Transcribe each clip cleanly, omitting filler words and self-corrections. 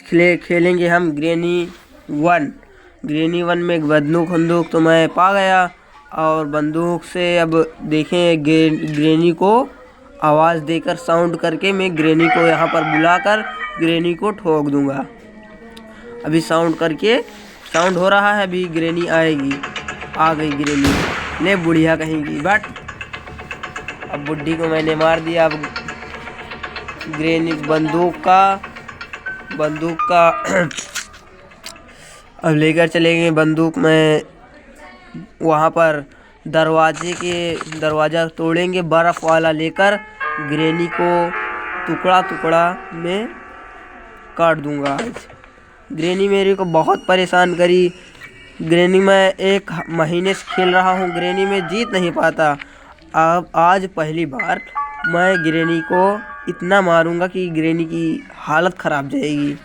खेलेंगे हम granny 1। Granny 1 में बंदूक तो मैं पा गया, और बंदूक से अब देखें ग्रेनी को आवाज़ देकर साउंड करके मैं ग्रेनी को यहाँ पर बुलाकर ग्रेनी को ठोक दूंगा। अभी साउंड हो रहा है, अभी ग्रेनी आएगी। आ गई ग्रेनी, ले बुढ़िया कहेंगी बट अब बुढ़ी को मैंने मार दिया। अब ग्रेनी बंदूक का अब लेकर चलेंगे बंदूक में वहाँ पर दरवाज़ा तोड़ेंगे बर्फ़ वाला लेकर। ग्रेनी को टुकड़ा में काट दूंगा। आज ग्रेनी मेरे को बहुत परेशान करी। ग्रेनी मैं 1 महीने से खेल रहा हूँ, ग्रेनी में जीत नहीं पाता। अब आज पहली बार मैं ग्रेनी को इतना मारूंगा कि ग्रेनी की हालत ख़राब जाएगी।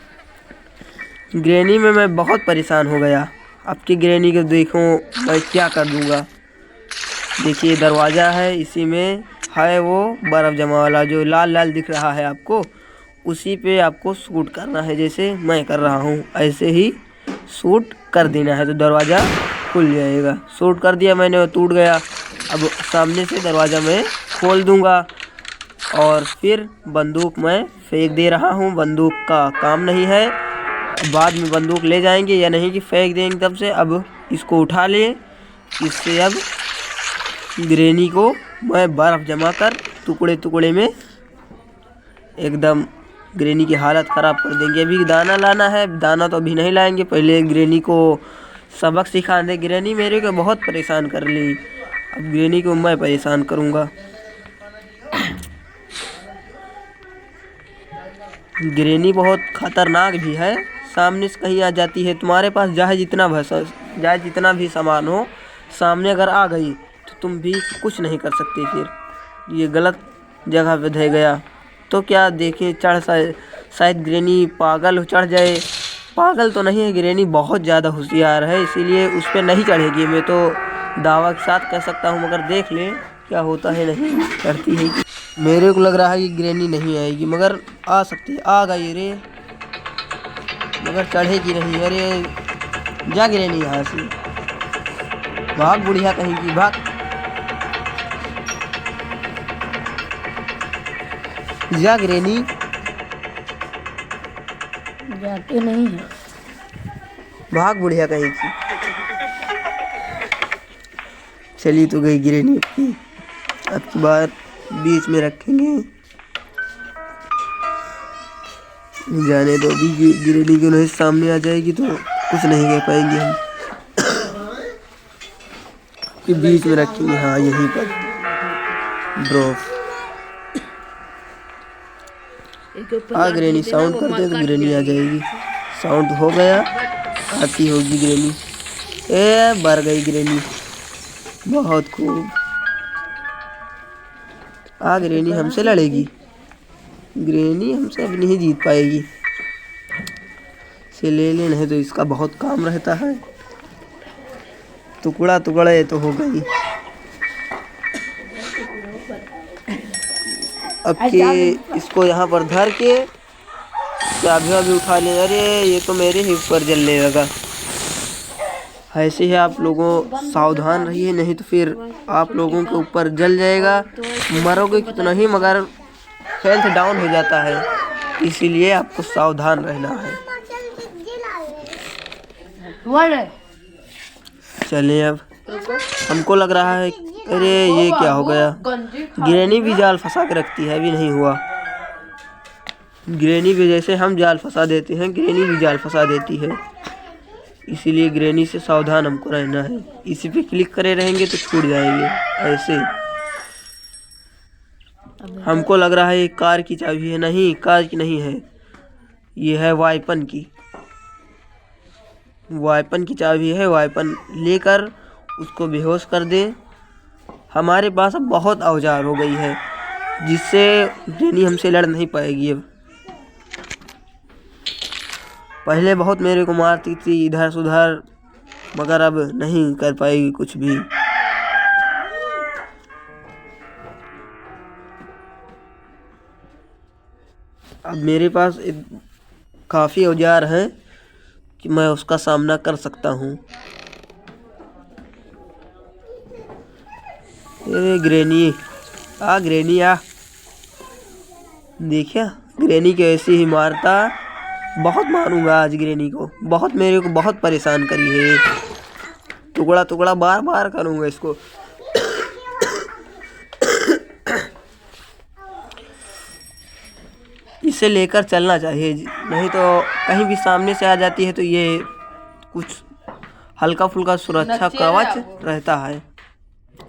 ग्रेनी में मैं बहुत परेशान हो गया। अब की ग्रेनी को देखो मैं क्या कर दूंगा। देखिए दरवाज़ा है, इसी में है वो बर्फ़ जमा वाला जो लाल लाल दिख रहा है आपको, उसी पे आपको शूट करना है। जैसे मैं कर रहा हूँ ऐसे ही शूट कर देना है तो दरवाज़ा खुल जाएगा। शूट कर दिया मैंने, वो टूट गया। अब सामने से दरवाज़ा मैं खोल दूंगा और फिर बंदूक मैं फेंक दे रहा हूँ। बंदूक का काम नहीं है, बाद में बंदूक ले जाएंगे या नहीं कि फेंक देंगे तब से। अब इसको उठा ले, इससे अब ग्रेनी को मैं बर्फ़ जमा कर टुकड़े में एकदम ग्रेनी की हालत ख़राब कर देंगे। अभी दाना लाना है, दाना तो अभी नहीं लाएंगे, पहले ग्रेनी को सबक सिखा दे। ग्रेनी मेरे को बहुत परेशान कर ली, अब ग्रेनी को मैं परेशान करूँगा। ग्रेनी बहुत खतरनाक भी है, सामने से कहीं आ जाती है। तुम्हारे पास चाहे जितना भी सामान हो, सामने अगर आ गई तो तुम भी कुछ नहीं कर सकते। फिर ये गलत जगह पे धह गया तो क्या देखें, शायद ग्रेनी पागल चढ़ जाए। पागल तो नहीं है, ग्रेनी बहुत ज़्यादा होशियार है, इसीलिए उस पर नहीं चढ़ेगी। मैं तो दावा के साथ कह सकता हूँ, मगर देख ले क्या होता है। नहीं चढ़ती है। मेरे को लग रहा है कि ग्रेनी नहीं आएगी, मगर आ सकती है। आ गई रे, मगर चढ़ेगी नहीं। अरे जा ग्रेनी यहाँ से, भाग बुढ़िया कहीं की, भाग जा ग्रेनी। जाते नहीं है, भाग बुढ़िया कहीं की। चली तो गई ग्रेनी। अब की बार बीच में रखेंगे, जाने दो। अभी ग्रेनी के नहीं सामने आ जाएगी तो कुछ नहीं कह पाएंगे हम, कि बीच में रखेंगे। हाँ यहीं पर ड्रॉप। आ ग्रेनी साउंड कर दे तो ग्रेनी आ जाएगी। साउंड हो गया, आती होगी ग्रेनी। मर गई ग्रेनी, बहुत खूब। आ ग्रेनी हमसे लड़ेगी, ग्रेनी हमसे अब नहीं जीत पाएगी। इसे ले नहीं तो इसका बहुत काम रहता है। टुकड़ा तो हो गई। अब के इसको यहाँ पर धर के चाबी उठा ले। अरे ये तो मेरे ही ऊपर जलने लगा। ऐसे ही आप लोगों सावधान रहिए, नहीं तो फिर आप लोगों के ऊपर जल जाएगा। मरोगे कितना ही, मगर हेल्थ डाउन हो जाता है, इसीलिए आपको सावधान रहना है। चलिए अब हमको लग रहा है, अरे ये क्या हो गया। ग्रेनी भी जाल फंसा के रखती है, अभी नहीं हुआ। ग्रेनी भी जैसे हम जाल फंसा देते हैं, ग्रेनी भी जाल फंसा देती है, इसीलिए ग्रेनी से सावधान हमको रहना है। इसी पे क्लिक करे रहेंगे तो छूट जाएंगे। ऐसे हमको लग रहा है ये कार की चाबी है, नहीं कार की नहीं है, ये है वाइपन की चाबी है। वाइपन लेकर उसको बेहोश कर दे। हमारे पास अब बहुत औजार हो गई है, जिससे ग्रेनी हमसे लड़ नहीं पाएगी। अब पहले बहुत मेरे को मारती थी इधर से उधर, मगर अब नहीं कर पाएगी कुछ भी। अब मेरे पास काफ़ी औजार हैं कि मैं उसका सामना कर सकता हूँ। अरे ग्रेनी ग्रेनी आ। देखिए ग्रेनी को ऐसे ही मारता, बहुत मारूंगा आज ग्रेनी को। बहुत मेरे को बहुत परेशान करी है ये। टुकड़ा टुकड़ा बार बार करूंगा इसको। इसे लेकर चलना चाहिए, नहीं तो कहीं भी सामने से आ जाती है तो ये कुछ हल्का फुल्का सुरक्षा कवच रहता है,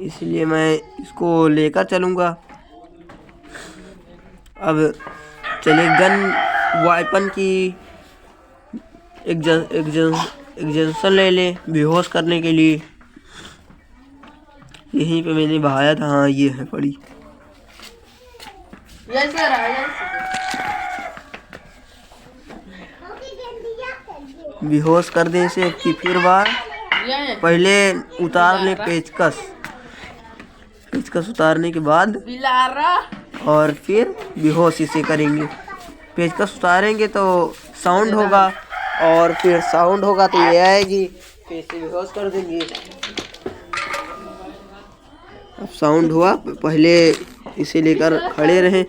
इसलिए मैं इसको लेकर चलूँगा। अब चलिए गन वाइपन की एग्जेंशन ले ले बेहोश करने के लिए। यहीं पे मैंने बहाया था। हाँ ये है पड़ी। बेहोश कर दे इसे कि फिर बार पहले उतार ले पेचकस उतारने के बाद और फिर बेहोश इसे करेंगे। पेचकस उतारेंगे तो साउंड होगा और फिर साउंड होगा तो ये आएगी, फिर इसे बेहोश कर देंगे। अब साउंड हुआ, पहले इसे लेकर खड़े रहे।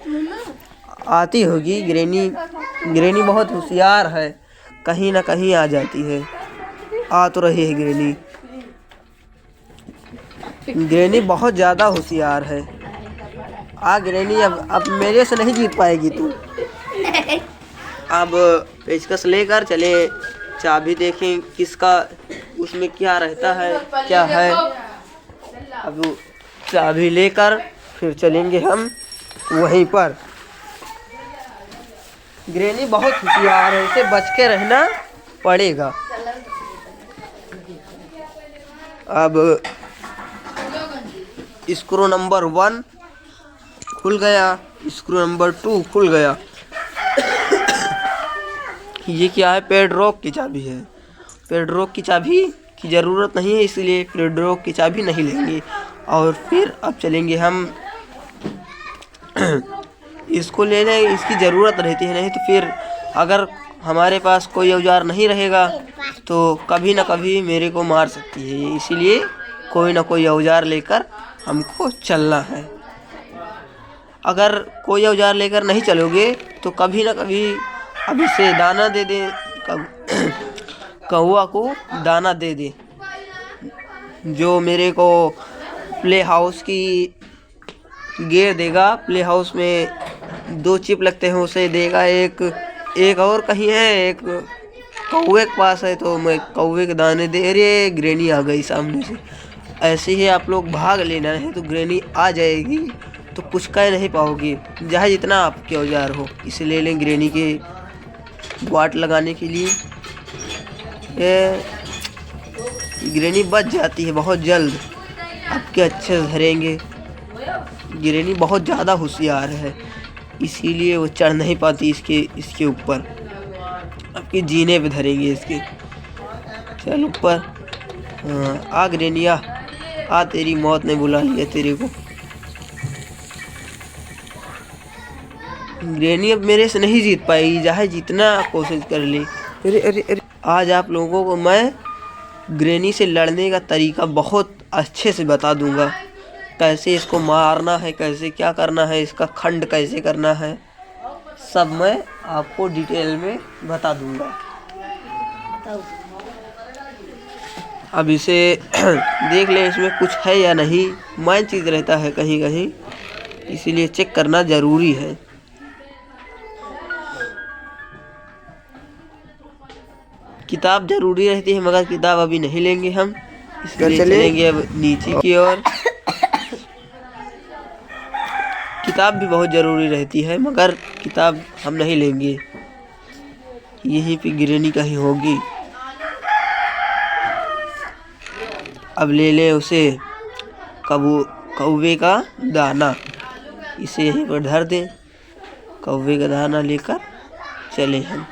आती होगी ग्रेनी बहुत होशियार है, कहीं ना कहीं आ जाती है। आ तो रही है ग्रेनी बहुत ज़्यादा होशियार है। ग्रेनी अब मेरे से नहीं जीत पाएगी तू। अब पेचकस लेकर चले, चाबी देखें किसका उसमें क्या रहता है क्या है। अब चाबी लेकर फिर चलेंगे हम वहीं पर। ग्रेनी बहुत होशियार है, इसे बच के रहना पड़ेगा। अब स्क्रू नंबर 1 खुल गया, स्क्रू नंबर 2 खुल गया। ये क्या है? पेडलॉक की चाबी है। पेडलॉक की चाबी की ज़रूरत नहीं है, इसलिए पेडलॉक की चाबी नहीं लेंगे। और फिर अब चलेंगे हम इसको लेने, इसकी ज़रूरत रहती है। नहीं तो फिर अगर हमारे पास कोई औजार नहीं रहेगा तो कभी ना कभी मेरे को मार सकती है, इसीलिए कोई ना कोई औजार लेकर हमको चलना है। अगर कोई औजार लेकर नहीं चलोगे तो कभी ना कभी अब इसे दाना दे दे, कौवा को दाना दे दे, जो मेरे को प्ले हाउस की गेर देगा। प्ले हाउस में 2 चिप लगते हैं, उसे देगा। एक और कहीं है, एक कौवे के पास है, तो मैं कौवे के दाने दे। अरे ग्रेनी आ गई सामने से। ऐसे ही आप लोग भाग लेना है तो ग्रेनी आ जाएगी, तो कुछ कह नहीं पाओगे, चाहे जितना आपके औजार हो। इसे ले लें ग्रेनी के वाट लगाने के लिए। ये ग्रेनी बच जाती है बहुत जल्द, आपके अच्छे से धरेंगे। ग्रेनी बहुत ज़्यादा होशियार है, इसीलिए वो चढ़ नहीं पाती इसके ऊपर। आपके जीने पे धरेंगे इसके। चल ऊपर। हाँ ग्रेनी आ, तेरी मौत ने बुला लिया तेरे को। ग्रेनी अब मेरे से नहीं जीत पाएगी, चाहे जितना कोशिश कर ले। अरे आज आप लोगों को मैं ग्रेनी से लड़ने का तरीका बहुत अच्छे से बता दूंगा। कैसे इसको मारना है, कैसे क्या करना है, इसका खंड कैसे करना है, सब मैं आपको डिटेल में बता दूंगा। अब इसे देख ले इसमें कुछ है या नहीं। मैन चीज़ रहता है कहीं कहीं, इसीलिए चेक करना ज़रूरी है। किताब ज़रूरी रहती है, मगर किताब अभी नहीं लेंगे हम, इसलिए चलेंगे अब नीचे की ओर। किताब भी बहुत ज़रूरी रहती है, मगर किताब हम नहीं लेंगे। यहीं पे ग्रेनी कहीं होगी। अब ले लें उसे कौवे का दाना, इसे यहीं पर धर दें। कौवे का दाना लेकर चले हम।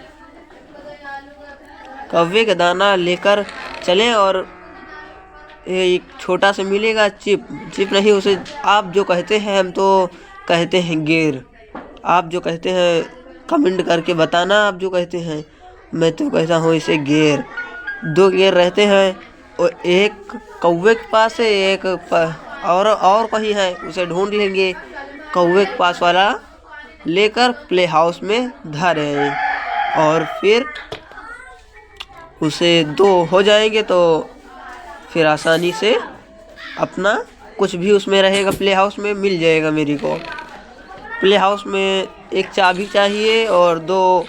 कौवे का दाना लेकर चलें और एक छोटा सा मिलेगा चिप नहीं, उसे आप जो कहते हैं, हम तो कहते हैं गेर। आप जो कहते हैं कमेंट करके बताना आप जो कहते हैं। मैं तो कहता हूँ इसे गेर। 2 गेर रहते हैं और एक कौवे के पास है, एक और कहीं है, उसे ढूंढ लेंगे। कौवे के पास वाला लेकर प्ले हाउस में धरे और फिर उसे 2 हो जाएंगे तो फिर आसानी से अपना कुछ भी उसमें रहेगा प्ले हाउस में मिल जाएगा मेरे को। प्ले हाउस में एक चाबी चाहिए और 2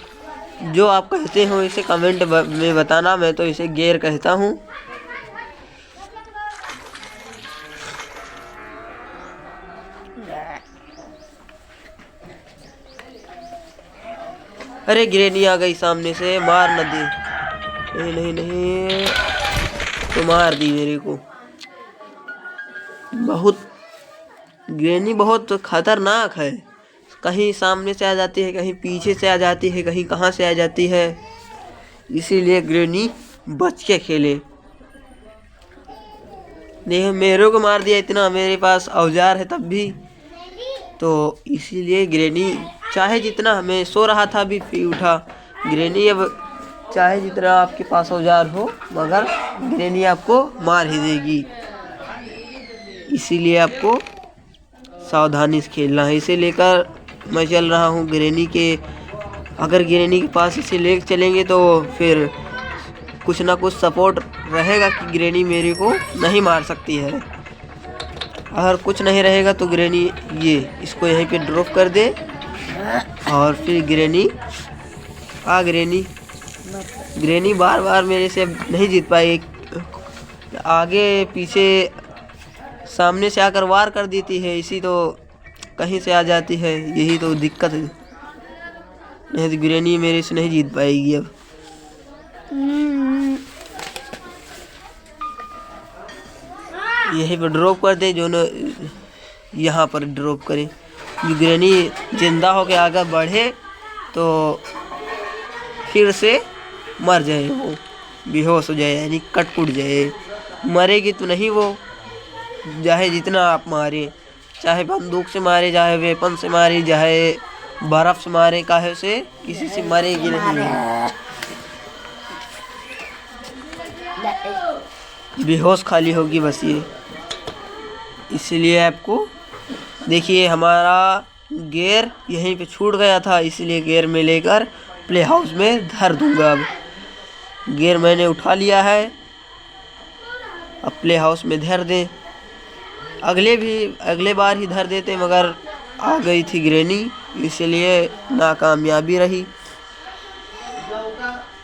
जो आप कहते हो इसे कमेंट में बताना। मैं तो इसे गेर कहता हूँ। अरे ग्रेनी आ गई सामने से, मार न दे। नहीं नहीं नहीं, तो मार दी मेरे को। ग्रेनी बहुत खतरनाक है। कहीं सामने से आ जाती है, कहीं पीछे से आ जाती है, कहीं कहाँ से आ जाती है। इसीलिए ग्रेनी बच के खेले। नहीं, मेरे को मार दिया। इतना मेरे पास औजार है तब भी, तो इसीलिए ग्रेनी चाहे जितना, मैं सो रहा था अभी फिर उठा। ग्रेनी अब चाहे जितना आपके पास औजार हो, मगर ग्रेनी आपको मार ही देगी। इसीलिए आपको सावधानी से खेलना है। इसे लेकर मैं चल रहा हूँ ग्रेनी के। अगर ग्रेनी के पास इसे ले चलेंगे तो फिर कुछ ना कुछ सपोर्ट रहेगा कि ग्रेनी मेरे को नहीं मार सकती है। अगर कुछ नहीं रहेगा तो ग्रेनी ये इसको यहीं पे ड्रॉप कर दे और फिर ग्रेनी ग्रेनी बार बार मेरे से नहीं जीत पाई। आगे पीछे सामने से आकर वार कर देती है, इसी तो कहीं से आ जाती है। यही तो दिक्कत है, नहीं तो ग्रेनी मेरे से नहीं जीत पाएगी। अब यहीं पर ड्रॉप कर दे, जो न यहाँ पर ड्रॉप करे। ग्रेनी जिंदा होकर आगे बढ़े तो फिर से मर जाए, वो बेहोश हो जाए, यानी कट जाए। मरेगी तो नहीं वो, चाहे जितना आप मारे, चाहे बंदूक से मारे, चाहे वेपन से मारे, चाहे बर्फ से मारे, काहे से किसी से मरेगी नहीं। बेहोश खाली होगी बस ये। इसलिए आपको देखिए हमारा गेयर यहीं पे छूट गया था, इसलिए गेयर में लेकर प्ले हाउस में धर दूंगा। अब गेयर मैंने उठा लिया है, अब प्ले हाउस में धर दें। अगले बार ही धर देते, मगर आ गई थी ग्रेनी, इसलिए नाकामयाबी रही।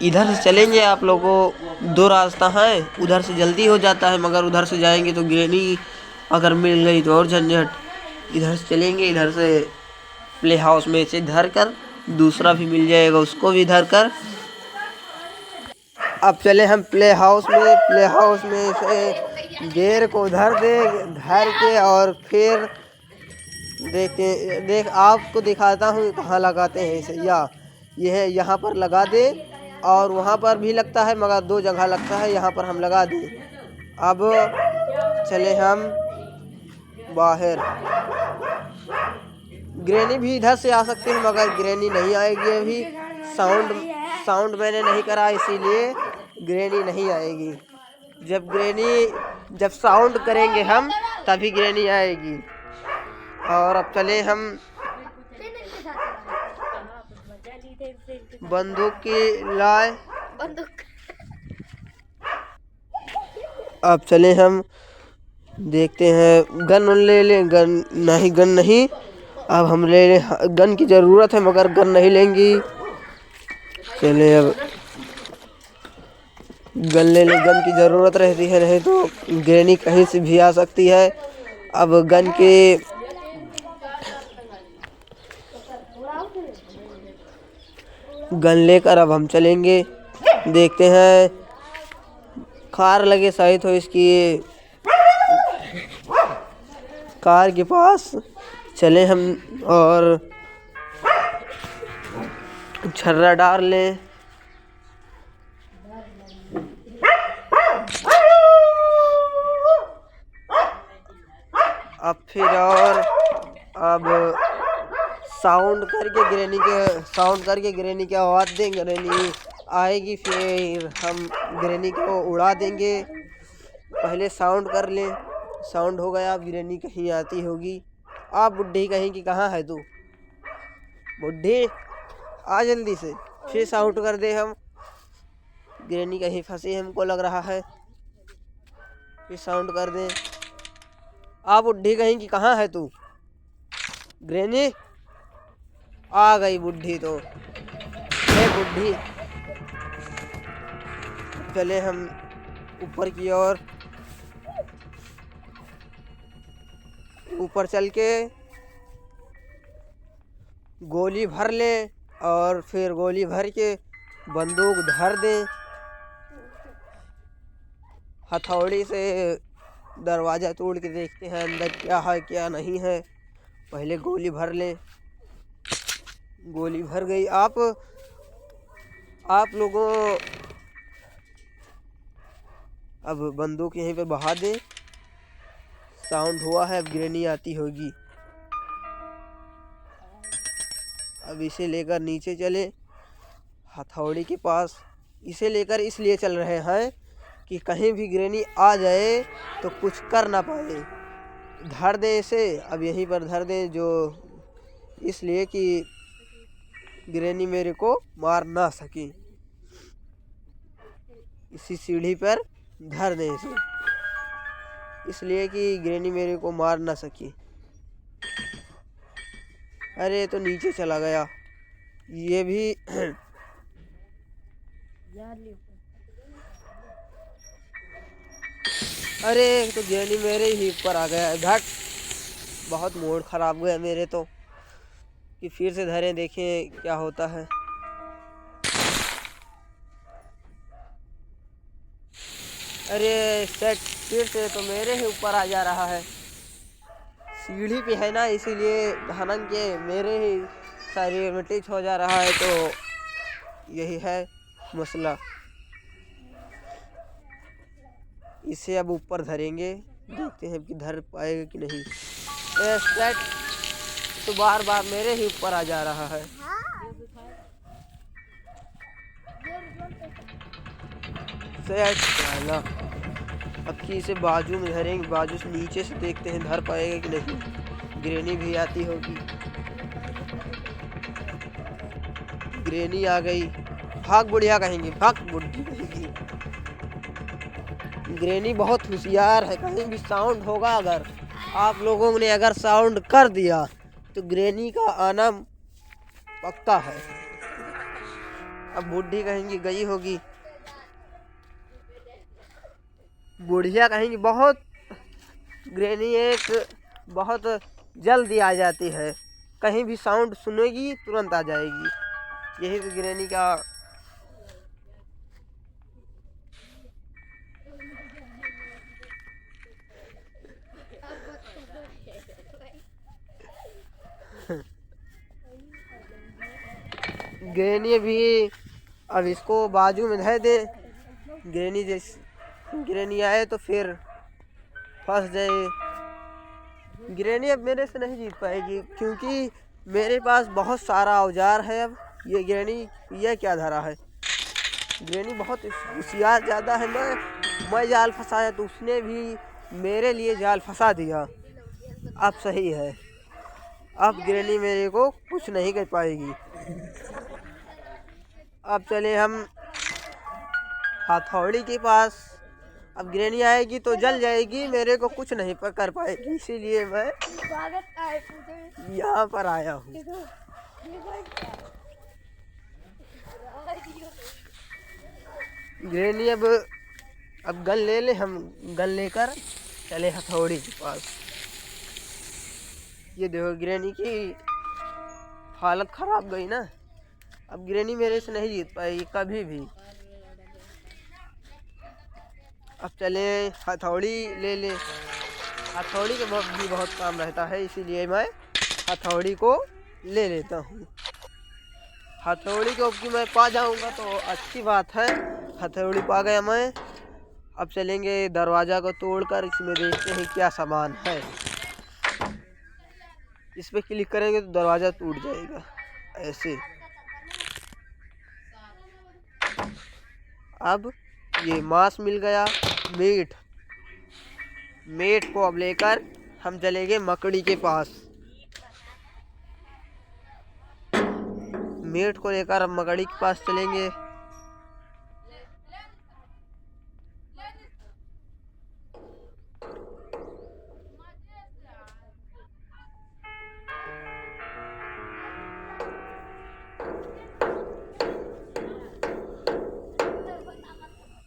इधर से चलेंगे आप लोगों को 2 रास्ता है, उधर से जल्दी हो जाता है, मगर उधर से जाएंगे तो ग्रेनी अगर मिल गई तो और झंझट। इधर से चलेंगे, इधर से प्ले हाउस में से धर कर, दूसरा भी मिल जाएगा उसको भी धर कर। अब चले हम प्ले हाउस में से गेर को धर के और फिर देख आपको दिखाता हूँ कहाँ लगाते हैं इसे। यह यहाँ पर लगा दे, और वहाँ पर भी लगता है, मगर 2 जगह लगता है। यहाँ पर हम लगा दें। अब चले हम बाहर। ग्रेनी भी इधर से आ सकती है, मगर ग्रेनी नहीं आएगी। अभी साउंड मैंने नहीं करा, इसीलिए ग्रेनी नहीं आएगी। जब साउंड करेंगे हम तभी ग्रेनी आएगी। और अब चले हम बंदूक की लाए। अब चले हम देखते हैं, गन ले गन नहीं, अब हम ले गन की ज़रूरत है, मगर गन नहीं लेंगी। चले अब गन की ज़रूरत रहती है, नहीं तो ग्रेनी कहीं से भी आ सकती है। अब गन लेकर अब हम चलेंगे, देखते हैं कार लगे सही तो इसकी कार के पास चले हम और छर्रा डाल लें। अब साउंड करके ग्रैनी की आवाज़ दें। ग्रैनी आएगी फिर हम ग्रैनी को उड़ा देंगे। पहले साउंड कर लें। साउंड हो गया, अब ग्रैनी कहीं आती होगी। आप बुढ़ी कहीं कि कहाँ है तू? बुढ़ी आ जल्दी से। फिर साउंड कर दे हम। ग्रैनी कहीं फंसी हमको लग रहा है। फिर साउंड कर दे। आप बुढ़ी कहीं कि कहाँ है तू? ग्रैनी आ गई बुढ़ी तो। हे बुढ़ी, चले हम ऊपर की ओर। ऊपर चल के गोली भर ले और फिर गोली भर के बंदूक धर दे। हथौड़ी से दरवाज़ा तोड़ के देखते हैं अंदर क्या है क्या नहीं है। पहले गोली भर ले। गोली भर गई। आप लोगों अब बंदूक यहीं पे बहा दे। साउंड हुआ है, अब ग्रैनी आती होगी। अब इसे लेकर नीचे चले हथौड़ी के पास। इसे लेकर इसलिए चल रहे हैं कि कहीं भी ग्रैनी आ जाए तो कुछ कर ना पाए। धर दे इसे, अब यहीं पर धर दे, जो इसलिए कि ग्रैनी मेरे को मार ना सके। इसी सीढ़ी पर धर दे इसे, इसलिए कि ग्रैनी मेरे को मार ना सके। अरे तो नीचे चला गया ये भी। अरे तो ग्रैनी मेरे ही ऊपर आ गया। घट, बहुत मूड खराब गया मेरे तो। कि फिर से धरे देखें क्या होता है। अरे सेट फिर से तो मेरे ही ऊपर आ जा रहा है। सीढ़ी पे है ना, इसीलिए धनंग के मेरे ही शरीर में टच हो जा रहा है। तो यही है मसला। इसे अब ऊपर धरेंगे, देखते हैं कि धर पाएगा कि नहीं। सेट तो बार बार मेरे ही ऊपर आ जा रहा है। सेट चला। अब की इसे बाजू में धरेंगे, बाजू से नीचे से देखते हैं धर पाएगा कि नहीं। ग्रैनी भी आती होगी। ग्रैनी आ गई। भाग बुढ़िया कहेंगे, भाग बुढ़ी कहेंगी। ग्रैनी बहुत होशियार है। कहीं भी साउंड होगा, अगर आप लोगों ने अगर साउंड कर दिया तो ग्रैनी का आना पक्का है। अब बुढ़ी कहेंगी गई होगी। बुढ़िया कहेंगी बहुत। ग्रैनी एक बहुत जल्दी आ जाती है। कहीं भी साउंड सुनेगी तुरंत आ जाएगी। यही तो ग्रैनी का ग्रैनी भी अब इसको बाजू में धर दे। ग्रैनी आए तो फिर फंस जाए। ग्रैनी अब मेरे से नहीं जीत पाएगी क्योंकि मेरे पास बहुत सारा औजार है। अब ये ग्रैनी यह क्या धरा है। ग्रैनी बहुत होशियार ज़्यादा है। मैं जाल फंसाया तो उसने भी मेरे लिए जाल फंसा दिया। अब सही है, अब ग्रैनी मेरे को कुछ नहीं कर पाएगी। अब चले हम हथौड़ी के पास। अब ग्रैनी आएगी तो जल जाएगी, मेरे को कुछ नहीं कर पाएगी। इसीलिए मैं यहाँ पर आया हूँ। ग्रैनी अब गन ले ले। हम गन लेकर चले हथौड़ी के पास। ये देखो ग्रैनी की हालत खराब गई ना। अब ग्रैनी मेरे से नहीं जीत पाएगी कभी भी। अब चले हथौड़ी ले ले। हथौड़ी के भी बहुत काम रहता है, इसीलिए मैं हथौड़ी को ले लेता हूँ। हथौड़ी को कि मैं पा जाऊँगा तो अच्छी बात है। हथौड़ी पा गया मैं। अब चलेंगे दरवाज़ा को तोड़कर इसमें देखते हैं क्या सामान है। इस पे क्लिक करेंगे तो दरवाज़ा टूट जाएगा ऐसे। अब ये मांस मिल गया। मीट को अब लेकर हम चलेंगे मकड़ी के पास। मीट को लेकर हम मकड़ी के पास चलेंगे।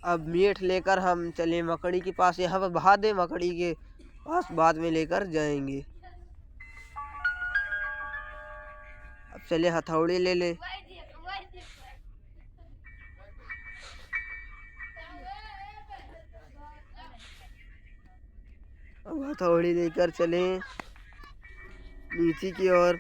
अब मीट लेकर हम चले मकड़ी के पास। यहाँ पर बहा दे, मकड़ी के पास बाद में लेकर जाएंगे। अब चले हथौड़ी ले ले। अब हथौड़ी लेकर चले नीचे की ओर।